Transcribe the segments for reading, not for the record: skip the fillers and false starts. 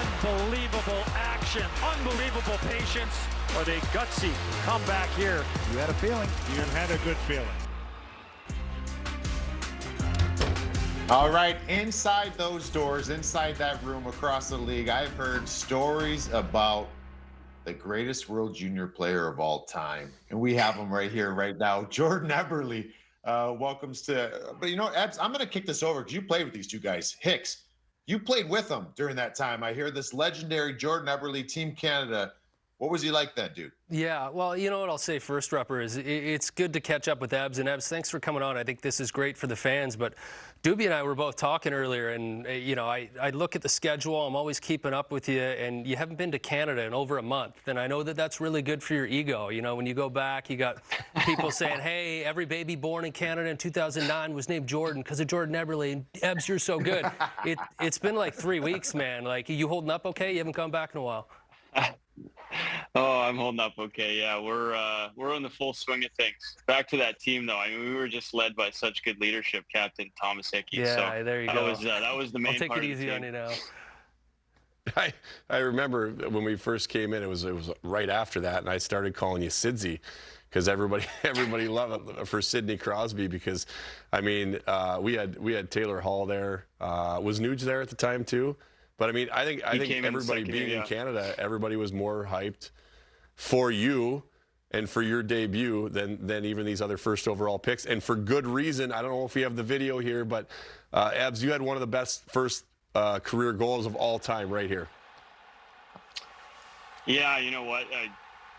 Unbelievable action, unbelievable patience, or the gutsy comeback here. You had a feeling. You had a good feeling. All right, inside those doors, inside that room across the league, I've heard stories about the greatest World Junior player of all time. And we have him right here, right now. Jordan Eberle welcomes to, but you know, Ebs, I'm going to kick this over because you played with these two guys. Hicks, you played with them during that time. I hear this legendary Jordan Eberle, Team Canada. What was he like then, dude? Yeah, well, you know what I'll say first, Rupper, is it's good to catch up with Ebs. And Ebs, thanks for coming on. I think this is great for the fans. But Doobie and I were both talking earlier, and, you know, I look at the schedule. I'm always keeping up with you, and you haven't been to Canada in over a month. And I know that that's really good for your ego. You know, when you go back, you got people saying, hey, every baby born in Canada in 2009 was named Jordan because of Jordan Eberle. And Ebs, you're so good. It's been like 3 weeks, man. Like, you holding up okay? You haven't come back in a while. Oh, I'm holding up okay. Yeah, we're in the full swing of things. Back to that team, though. I mean, we were just led by such good leadership, Captain Thomas Hickey. Yeah, so there you go. That was the main part. I'll take it of the easy team. on you now. I remember when we first came in, it was right after that, and I started calling you Sidzy because everybody loved it for Sidney Crosby because, I mean, we had Taylor Hall there. Was Nuge there at the time too? But I mean, I think everybody being in Canada, everybody was more hyped for you and for your debut than even these other first overall picks, and for good reason. I don't know if we have the video here, but Abs, you had one of the best first career goals of all time right here. Yeah, you know what?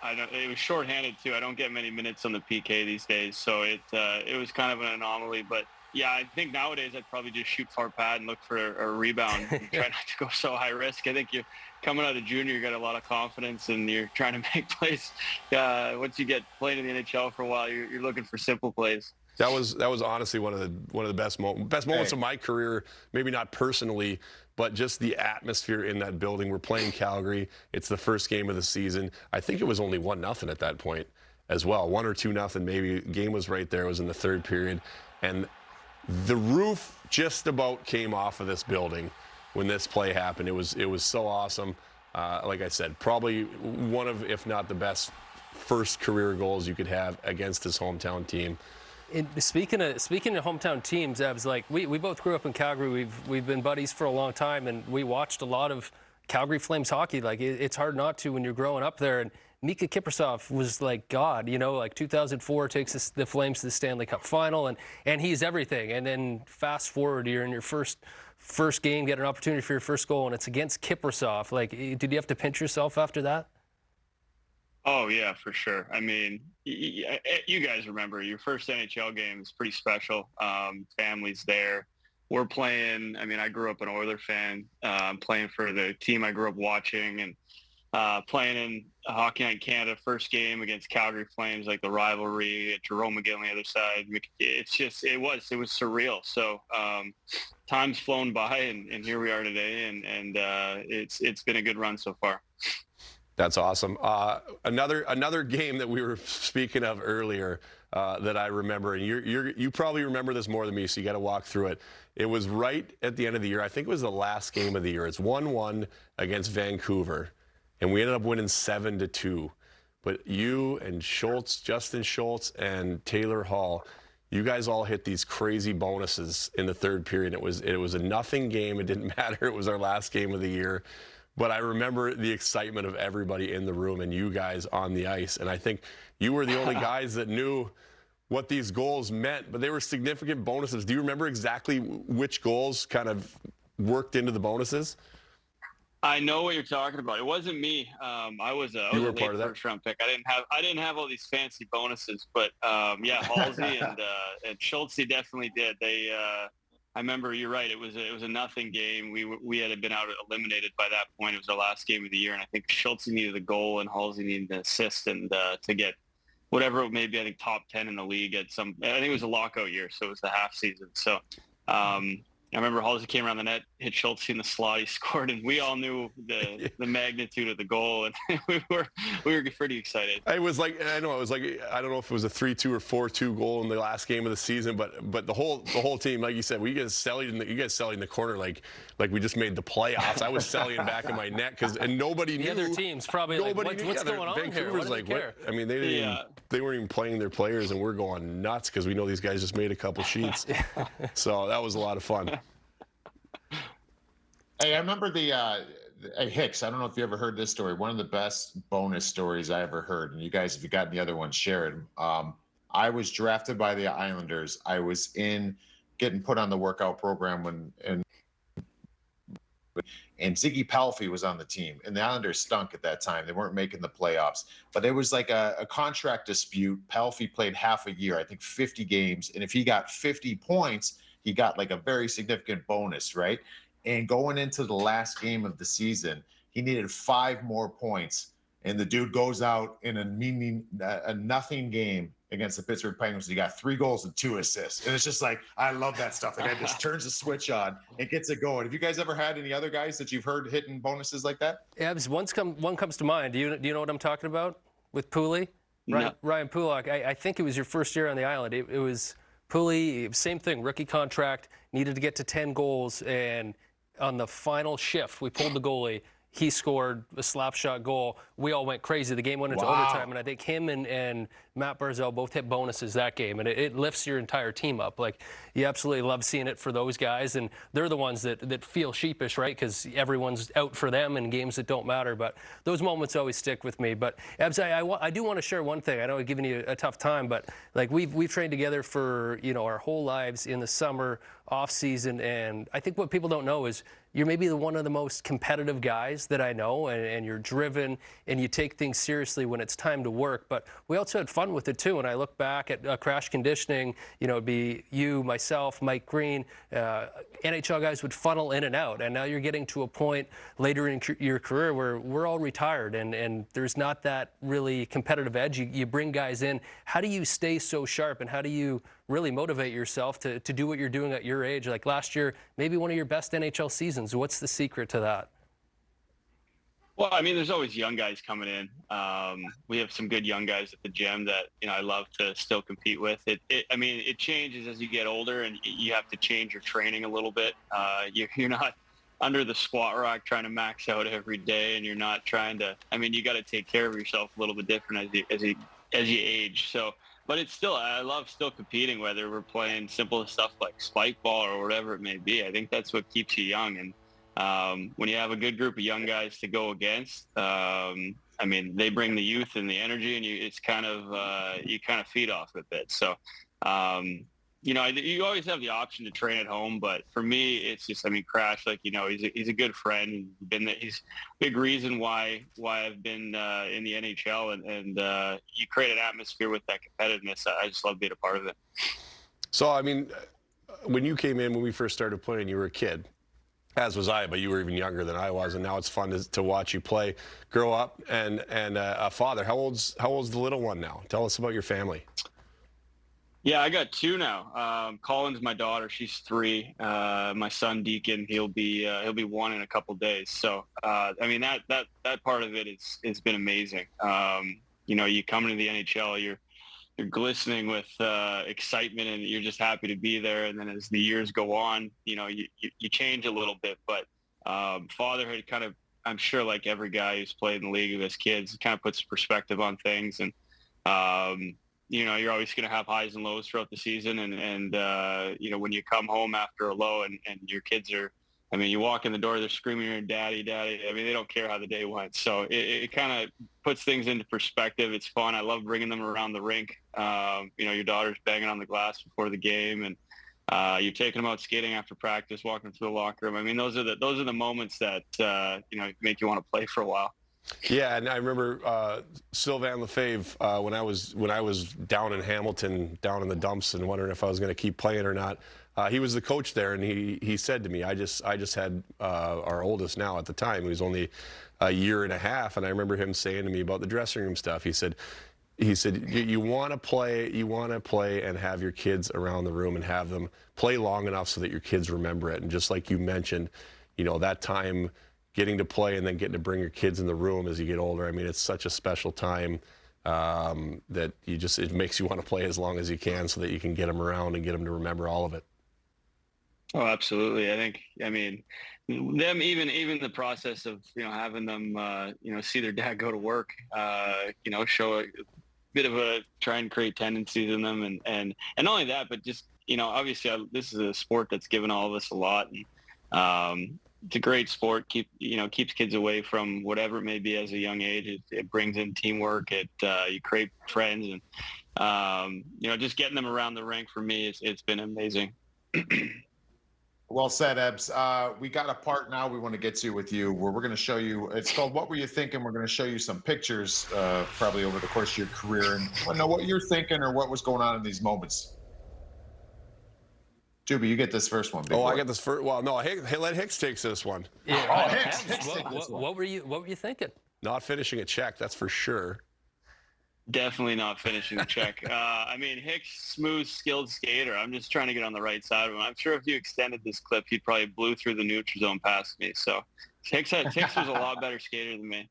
I don't. It was shorthanded too. I don't get many minutes on the PK these days, so it was kind of an anomaly. But yeah, I think nowadays I'd probably just shoot far pad and look for a rebound and try not to go so high risk. I think you're coming out of junior, you got a lot of confidence and you're trying to make plays. Once you get playing in the NHL for a while, you're looking for simple plays. That was honestly one of the best moments of my career. Maybe not personally, but just the atmosphere in that building. We're playing Calgary. It's the first game of the season. I think it was only 1-0 at that point as well. 1 or 2-0 maybe. Game was right there. It was in the third period, and the roof just about came off of this building when this play happened. It was so awesome. Like I said, probably one of, if not the best, first career goals you could have against his hometown team. Speaking of hometown teams, Evs, like we both grew up in Calgary. We've been buddies for a long time, and we watched a lot of Calgary Flames hockey. Like it's hard not to when you're growing up there. And Mika Kiprasov was like God, you know, like 2004 takes the Flames to the Stanley Cup final, and he's everything. And then fast forward, you're in your first game, get an opportunity for your first goal, and it's against Kiprasov. Like, did you have to pinch yourself after that? Oh, yeah, for sure. I mean, you guys remember your first NHL game is pretty special. Family's there. We're playing. I mean, I grew up an Oiler fan, playing for the team I grew up watching, and playing in Hockey Night in Canada, first game against Calgary Flames, like the rivalry, Jerome McGill on the other side. It's just, it was surreal. So time's flown by, and here we are today, and it's been a good run so far. That's awesome. Another game that we were speaking of earlier that I remember, and you probably remember this more than me, so you got to walk through it. It was right at the end of the year. I think it was the last game of the year. It's 1-1 against Vancouver, and we ended up winning 7-2. But you and Schultz, Justin Schultz, and Taylor Hall, you guys all hit these crazy bonuses in the third period. It was a nothing game. It didn't matter. It was our last game of the year. But I remember the excitement of everybody in the room and you guys on the ice. And I think you were the only guys that knew what these goals meant, but they were significant bonuses. Do you remember exactly which goals kind of worked into the bonuses? I know what you're talking about. It wasn't me. I was a late first-round pick. I didn't have all these fancy bonuses, but yeah, Halsey and Schultz definitely did. I remember, you're right. It was a nothing game. We had been out eliminated by that point. It was our last game of the year, and I think Schultz needed a goal and Halsey needed an assist, and to get whatever it may be, I think top 10 in the league at some. I think it was a lockout year, so it was the half season. So I remember Halsey came around the net, hit Schultz in the slot, he scored, and we all knew the magnitude of the goal, and we were pretty excited. It was like, I know it was like, I don't know if it was a 3-2 or 4-2 goal in the last game of the season, but the whole team, like you said, you guys selling in the corner like we just made the playoffs. I was selling back in my net and nobody knew. The other team's probably like, what's going on here? Vancouver's like, what? I mean, they weren't even playing their players, and we're going nuts because we know these guys just made a couple sheets. So that was a lot of fun. Hey, I remember the Hicks. I don't know if you ever heard this story. One of the best bonus stories I ever heard. And you guys, if you got the other one, share it. I was drafted by the Islanders. I was getting put on the workout program and Ziggy Palffy was on the team, and the Islanders stunk at that time. They weren't making the playoffs, but there was like a contract dispute. Palffy played half a year, I think 50 games, and if he got 50 points, he got like a very significant bonus, right? And going into the last game of the season, he needed 5 more points, and the dude goes out in a nothing game against the Pittsburgh Penguins. He got 3 goals and 2 assists. And it's just like, I love that stuff. The guy just turns the switch on and gets it going. Have you guys ever had any other guys that you've heard hitting bonuses like that? Abs, one comes to mind. Do you know what I'm talking about with Pooley? No. Ryan Pulock. I think it was your first year on the island. It was Pooley, same thing, rookie contract, needed to get to 10 goals, and on the final shift, we pulled the goalie. He scored a slap shot goal. We all went crazy. The game went into overtime, and I think him and Matt Barzal both hit bonuses that game, and it lifts your entire team up. Like, you absolutely love seeing it for those guys, and they're the ones that feel sheepish, right? Because everyone's out for them in games that don't matter. But those moments always stick with me. But Abs, I do want to share one thing. I know I've given you a tough time, but like we've trained together for our whole lives in the summer, off season, and I think what people don't know is you're maybe one of the most competitive guys that I know, and you're driven, and you take things seriously when it's time to work. But we also had fun with it too. And I look back at Crash Conditioning, it'd be you, myself, Mike Green, NHL guys would funnel in and out. And now you're getting to a point later in your career where we're all retired, and there's not that really competitive edge. You bring guys in. How do you stay so sharp, and how do you really motivate yourself to do what you're doing at your age? Like last year, maybe one of your best NHL seasons. What's the secret to that? Well, I mean, there's always young guys coming in. We have some good young guys at the gym that I love to still compete with. It changes as you get older, and you have to change your training a little bit. You're not under the squat rack trying to max out every day, and you're not trying to. You got to take care of yourself a little bit different as you age. So. But I love still competing, whether we're playing simple stuff like spike ball or whatever it may be. I think that's what keeps you young. And when you have a good group of young guys to go against, they bring the youth and the energy, and you kind of feed off a bit. So, you always have the option to train at home, but for me, it's just, Crash, he's a good friend. He's a big reason why I've been in the NHL, and you create an atmosphere with that competitiveness. I just love being a part of it. So, when you came in, when we first started playing, you were a kid, as was I, but you were even younger than I was, and now it's fun to watch you play, grow up, and a father. How old's the little one now? Tell us about your family. Yeah, I got 2 now. Colin's my daughter; she's 3. My son Deacon, he'll be 1 in a couple days. So, that part of it has been amazing. You come into the NHL, you're glistening with excitement, and you're just happy to be there. And then as the years go on, you change a little bit. But fatherhood kind of, I'm sure, like every guy who's played in the league with his kids, kind of puts perspective on things. And you're always going to have highs and lows throughout the season. And when you come home after a low and your kids are, you walk in the door, they're screaming, "Daddy, Daddy." They don't care how the day went. So it kind of puts things into perspective. It's fun. I love bringing them around the rink. Your daughter's banging on the glass before the game, and you're taking them out skating after practice, walking through the locker room. Those are the moments that, make you want to play for a while. Yeah, and I remember Sylvain Lefebvre when I was down in Hamilton, down in the dumps, and wondering if I was going to keep playing or not. He was the coach there, and he said to me, I just had our oldest now at the time. He was only a year and a half, and I remember him saying to me about the dressing room stuff. He said, he said, you want to play and have your kids around the room and have them play long enough so that your kids remember it. And just like you mentioned, that time getting to play and then getting to bring your kids in the room as you get older. I mean, it's such a special time that it makes you want to play as long as you can so that you can get them around and get them to remember all of it. Oh, absolutely. I mean, them even the process of having them see their dad go to work, show a bit of try and create tendencies in them, and not only that, but just obviously this is a sport that's given all of us a lot, and it's a great sport. Keeps kids away from whatever it may be as a young age. It brings in teamwork. You create friends, and just getting them around the rink for me, it's been amazing. Well said, Ebbs. We got a part now we want to get to with you where we're going to show you, it's called What Were You Thinking? We're going to show you some pictures probably over the course of your career and want to know what you're thinking or what was going on in these moments. Doobie, you get this first one. Big boy. I get this first. Well, no, let Hicks take this one. Yeah. Hicks What were you thinking? Not finishing a check, that's for sure. Definitely not finishing the check. Hicks, smooth, skilled skater. I'm just trying to get on the right side of him. I'm sure if you extended this clip, he'd probably blew through the neutral zone past me. So Hicks was a lot better skater than me.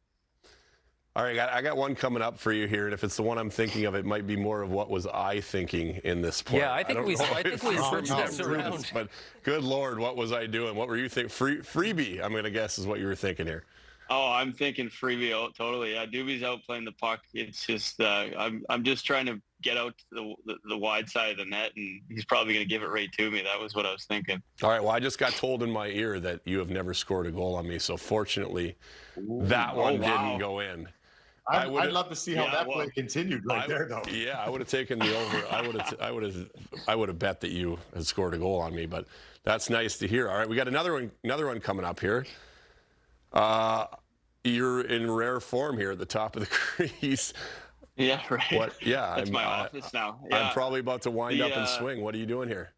All right, I got one coming up for you here, and if it's the one I'm thinking of, it might be more of what was I thinking in this play. Yeah, I think we switched this around. But good Lord, what was I doing? What were you thinking? Freebie, I'm going to guess, is what you were thinking here. Oh, I'm thinking freebie. Oh, totally. Yeah, Doobie's out playing the puck. It's just I'm just trying to get out to the wide side of the net, and he's probably going to give it right to me. That was what I was thinking. All right. Well, I just got told in my ear that you have never scored a goal on me, so fortunately, that one didn't go in. I'd love to see how that play continued there, though. Yeah, I would have taken the over. I would have bet that you had scored a goal on me, but that's nice to hear. All right, we got another one coming up here. You're in rare form here at the top of the crease. Yeah, right. What? Yeah, that's my office now. Yeah. I'm probably about to wind up and swing. What are you doing here?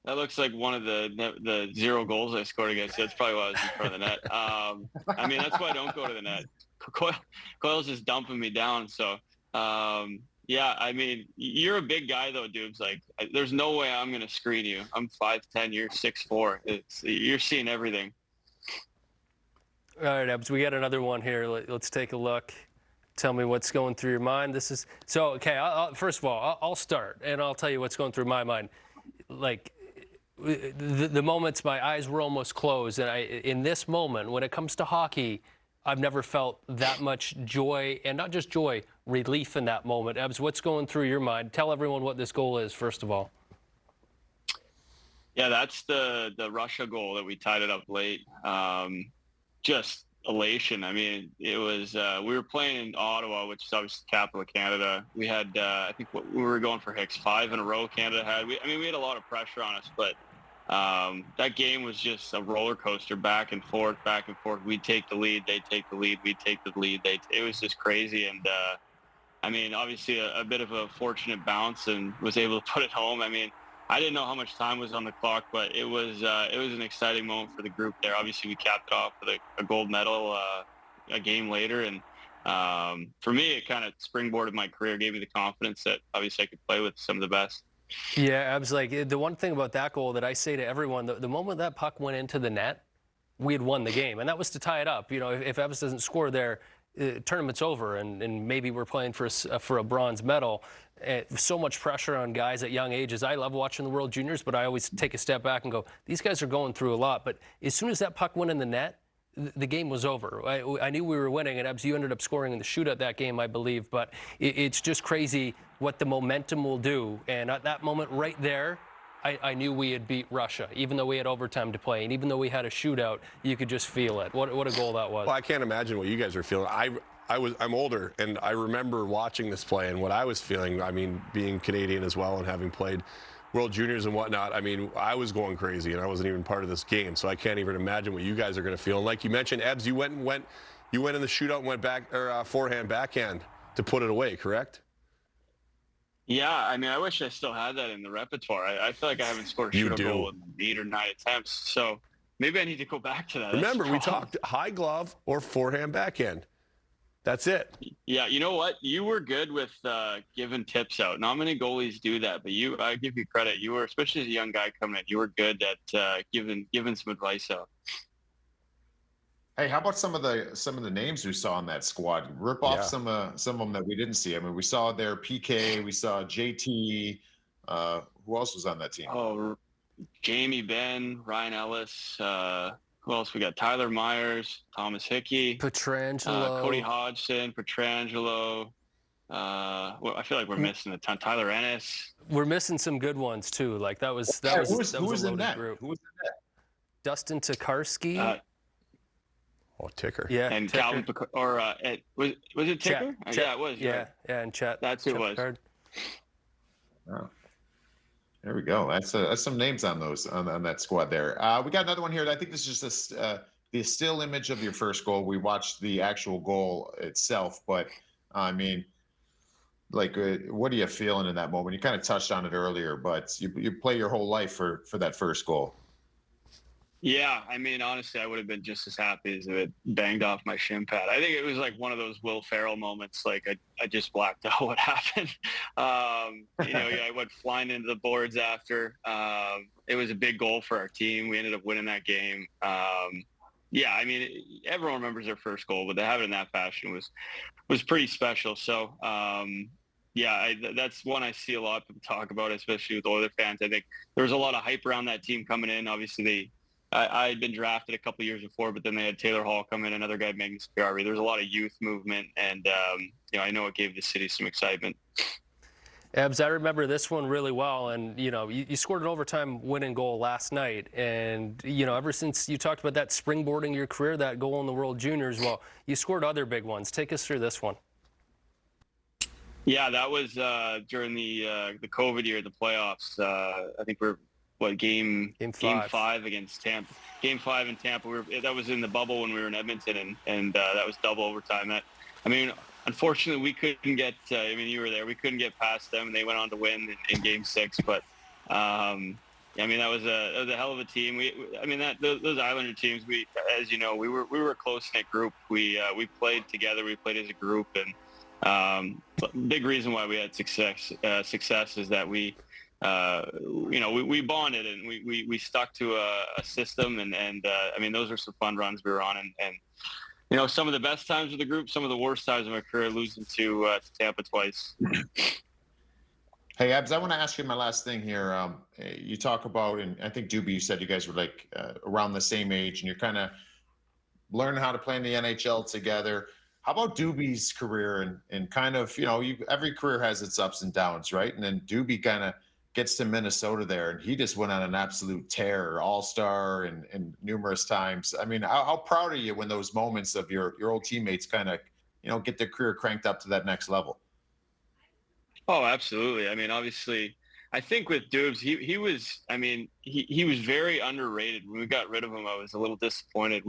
That looks like one of the 0 goals I scored against you. That's probably why I was in front of the net. That's why I don't go to the net. Coyle's just dumping me down. So, you're a big guy though, Dubes. Like, there's no way I'm going to screen you. I'm 5'10", you're 6'4". You're seeing everything. All right, Ebbs, we got another one here. Let's take a look. Tell me what's going through your mind. First of all, I'll start, and I'll tell you what's going through my mind. Like, the moments my eyes were almost closed, and in this moment, when it comes to hockey, I've never felt that much joy, and not just joy, relief in that moment. Ebbs, what's going through your mind? Tell everyone what this goal is, first of all. Yeah, that's the Russia goal that we tied it up late. Just elation. I mean, it was we were playing in Ottawa, which is obviously the capital of Canada. We had I think we were going for Hicks 5 in a row. Canada had. We had a lot of pressure on us, but that game was just a roller coaster, back and forth. We'd take the lead, they'd take the lead, we'd take the lead. It was just crazy, and obviously a bit of a fortunate bounce, and was able to put it home. I didn't know how much time was on the clock, but it was an exciting moment for the group there. Obviously, we capped it off with a gold medal a game later, and for me, it kind of springboarded my career, gave me the confidence that obviously I could play with some of the best. Yeah, I was like, the one thing about that goal that I say to everyone, the moment that puck went into the net, we had won the game, and that was to tie it up. If Ebbs doesn't score there, tournament's over, and maybe we're playing for a bronze medal. So much pressure on guys at young ages. I love watching the World Juniors, but I always take a step back and go, these guys are going through a lot. But as soon as that puck went in the net, the game was over. I knew we were winning, and Ebbs, you ended up scoring in the shootout that game, I believe. But it's just crazy what the momentum will do. And at that moment right there, I knew we had beat Russia, even though we had overtime to play. And even though we had a shootout, you could just feel it. What a goal that was. Well, I can't imagine what you guys are feeling. I'm older, and I remember watching this play and what I was feeling. Being Canadian as well and having played World Juniors and whatnot, I was going crazy, and I wasn't even part of this game, so I can't even imagine what you guys are going to feel. And like you mentioned, Ebbs, you went in the shootout and went back, or forehand, backhand to put it away, correct? Yeah, I wish I still had that in the repertoire. I feel like I haven't scored a shootout goal in 8 or 9 attempts, so maybe I need to go back to that. Remember, we talked high glove or forehand, backhand. That's it. Yeah, you know what? You were good with giving tips out. Not many goalies do that, but I give you credit. You were, especially as a young guy coming in, you were good at giving some advice out. Hey, how about some of the names we saw on that squad? Rip off some of them that we didn't see. I mean, we saw there PK, we saw JT. Who else was on that team? Oh, Jamie Benn, Ryan Ellis. Who else we got? Tyler Myers, Thomas Hickey, Petrangelo, Cody Hodgson, Petrangelo. Well, I feel like we're missing a ton. Tyler Ennis. We're missing some good ones too. Like that was a loaded group. Who was in that? Dustin Tokarski. Ticker. Yeah, and Ticker. Calvin was it Ticker? Chet. Yeah, it was. Yeah, right. yeah, and Chet. That's who it was. Picard. Oh. There we go. That's some names on those on that squad there. We got another one here. I think this is just the still image of your first goal. We watched the actual goal itself, but I mean, like, what are you feeling in that moment? You kind of touched on it earlier, but you play your whole life for that first goal. Yeah, I mean, honestly, I would have been just as happy as if it banged off my shin pad. I think it was like one of those Will Ferrell moments. Like I just blacked out what happened. I went flying into the boards after. It was a big goal for our team. We ended up winning that game. Yeah, I mean, everyone remembers their first goal, but to have it in that fashion was pretty special. So, that's one I see a lot of people talk about, especially with Oilers fans. I think there was a lot of hype around that team coming in. Obviously, I had been drafted a couple of years before, but then they had Taylor Hall come in, another guy, Magnus Paajarvi. There was a lot of youth movement, and I know it gave the city some excitement. Ebbs, I remember this one really well, and you scored an overtime winning goal last night, and ever since you talked about that springboarding your career, that goal in the World Juniors, well, you scored other big ones. Take us through this one. Yeah, that was during the COVID year, the playoffs. I think we're game five against Tampa. Game 5 in Tampa. That was in the bubble when we were in Edmonton, and that was double overtime. Unfortunately, we couldn't get. You were there. We couldn't get past them, and they went on to win in Game 6. But that was a hell of a team. Those Islander teams. As you know, we were a close knit group. We played together. We played as a group, and big reason why we had success is that we bonded and we stuck to a system, and those were some fun runs we were on, and some of the best times of the group, some of the worst times of my career, losing to Tampa twice. Hey, Ebbs, I want to ask you my last thing here. You talk about, and I think Doobie, you said you guys were like around the same age, and you're kind of learning how to play in the NHL together. How about Doobie's career and kind of, every career has its ups and downs, right? And then Doobie kind of gets to Minnesota there, and he just went on an absolute tear, all-star and numerous times. I mean, how proud are you when those moments of your old teammates kind of, get their career cranked up to that next level? Oh, absolutely. I mean, obviously, I think with Doobs, he was very underrated. When we got rid of him, I was a little disappointed.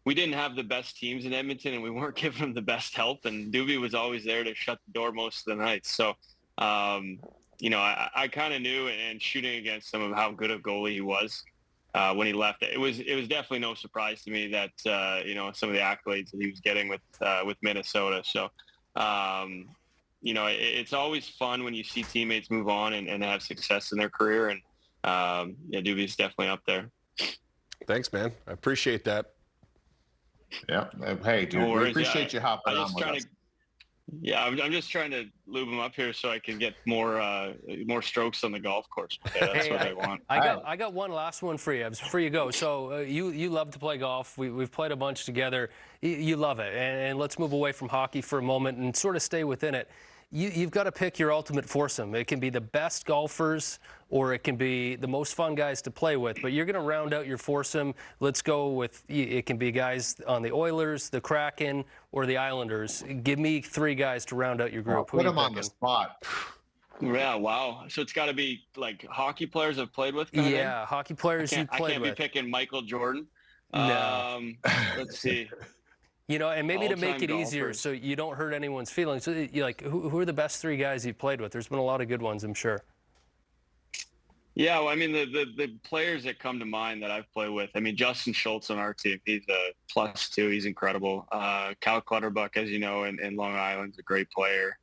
We didn't have the best teams in Edmonton, and we weren't giving him the best help, and Doobie was always there to shut the door most of the night. So, I kind of knew, and shooting against him, of how good a goalie he was when he left. It was definitely no surprise to me that some of the accolades that he was getting with Minnesota. So, it's always fun when you see teammates move on and have success in their career, and Doobie's definitely up there. Thanks, man. I appreciate that. Yeah. Hey, dude, we appreciate you hopping on with us. Yeah, I'm just trying to lube him up here so I can get more strokes on the golf course. Yeah, that's what I want. I got one last one for you before you go. So you love to play golf. We've played a bunch together. You love it. And let's move away from hockey for a moment and sort of stay within it. You've got to pick your ultimate foursome. It can be the best golfers, or it can be the most fun guys to play with, but you're going to round out your foursome. Let's go with, it can be guys on the Oilers, the Kraken, or the Islanders. Give me 3 guys to round out your group. Put them on the spot. Yeah, wow. So it's got to be like hockey players I've played with? Yeah, hockey players you played with. I can't be picking Michael Jordan. No. Let's see. And maybe to make it easier golfers. so you don't hurt anyone's feelings. So, who are the best 3 guys you've played with? There's been a lot of good ones, I'm sure. Yeah, well, I mean, the players that come to mind that I've played with, I mean, Justin Schultz on our team, he's a +2. He's incredible. Cal Clutterbuck, as you know, in Long Island's a great player.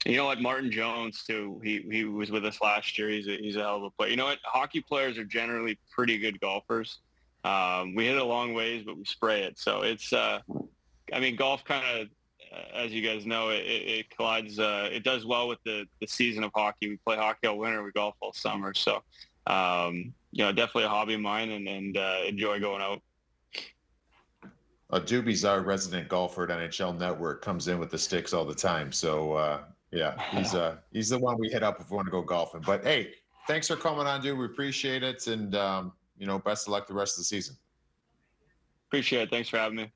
You know what, Martin Jones too. He was with us last year. He's a hell of a player. You know what, hockey players are generally pretty good golfers. We hit it a long ways, but we spray it. So it's, I mean, golf kind of, as you guys know, it collides. It does well with the season of hockey. We play hockey all winter. We golf all summer. So, you know, definitely a hobby of mine, and enjoy going out. Doobie's our resident golfer at NHL Network. Comes in with the sticks all the time. So yeah, he's the one we hit up if we want to go golfing. But hey, thanks for coming on, dude. We appreciate it, and you know, best of luck the rest of the season. Appreciate it. Thanks for having me.